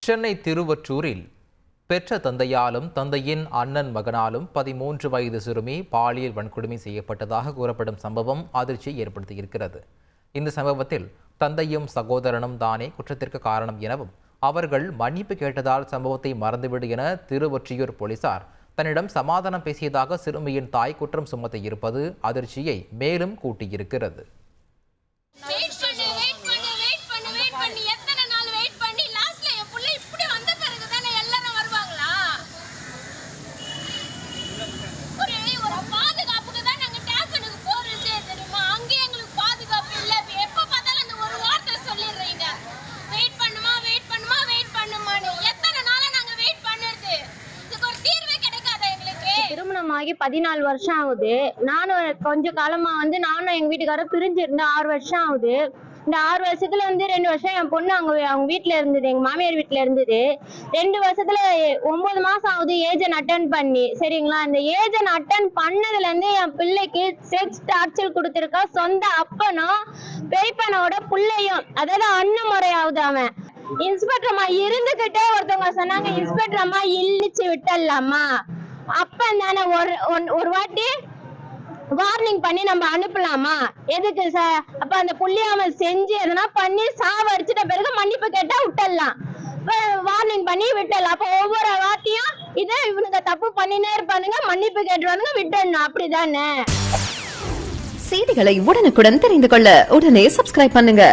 சென்னை திருவொற்றூரில் பெற்ற தந்தையாலும் தந்தையின் அண்ணன் மகனாலும் 13 வயது சிறுமி பாலியல் வன்கொடுமை செய்யப்பட்டதாக கூறப்படும் சம்பவம் அதிர்ச்சியை ஏற்படுத்தியிருக்கிறது. இந்த சம்பவத்தில் தந்தையும் சகோதரனும் தானே குற்றத்திற்கு காரணம் எனவும் அவர்கள் மன்னிப்பு கேட்டதால் சம்பவத்தை மறந்துவிடு என திருவொற்றியூர் போலீசார் தன்னிடம் சமாதானம் பேசியதாக சிறுமியின் தாய் குற்றம் சுமத்த இருப்பது அதிர்ச்சியை மேலும் கூட்டியிருக்கிறது. திருமணமாகி 14 வருஷம் ஆகுது. நானும் கொஞ்ச காலமா நானும் எங்க வீட்டுக்காரரும் பிரிஞ்சிருந்தேன். 6 வருஷம் ஆகுது. இந்த 6 வருஷத்துல 2 வருஷம் என் பொண்ணு அவங்க வீட்டுல இருந்தது, எங்க மாமியார் வீட்டுல இருந்தது. 2 வருஷத்துல 9 மாசம் ஆகுது ஏஜென்ட் அட்டன் பண்ணி. சரிங்களா, இந்த ஏஜென்ட் அட்டன் பண்ணதுல இருந்து என் பிள்ளைக்கு செக்ஸ் டார்ச்சர் கொடுத்திருக்கா. சொந்த அப்பனும் பெரியப்பனோட பிள்ளையும், அதாவது அண்ணன் முறையாவது. அவன் இன்ஸ்பெக்டர் அம்மா இருந்துகிட்டே ஒருத்தவங்க சொன்னாங்க, இன்ஸ்பெக்டர் அம்மா இழிச்சு விட்டலாமா, அப்ப தானே ஒரு வாட்டி வார்னிங் பண்ணி நம்ம அனுப்பலாமா, எதுக்கு சார்? அப்ப அந்த புள்ளியாம செஞ்சு எதனா பண்ணி சாவடிச்சிட்ட பிறகு மன்னிப்பு கேட்டா விட்டுடலாம், வார்னிங் பண்ணி விட்டுடலாம். அப்ப ஒவ்வொரு வாட்டியும் இதை இவனுங்க தப்பு பண்ணினே இருப்பானுங்க, மன்னிப்பு கேட்டுவானுங்க, விட்டுடணும். அப்படிதானே? செய்திகளை உடனுக்குடன் தெரிந்து கொள்ள உடனே சப்ஸ்கிரைப் பண்ணுங்க.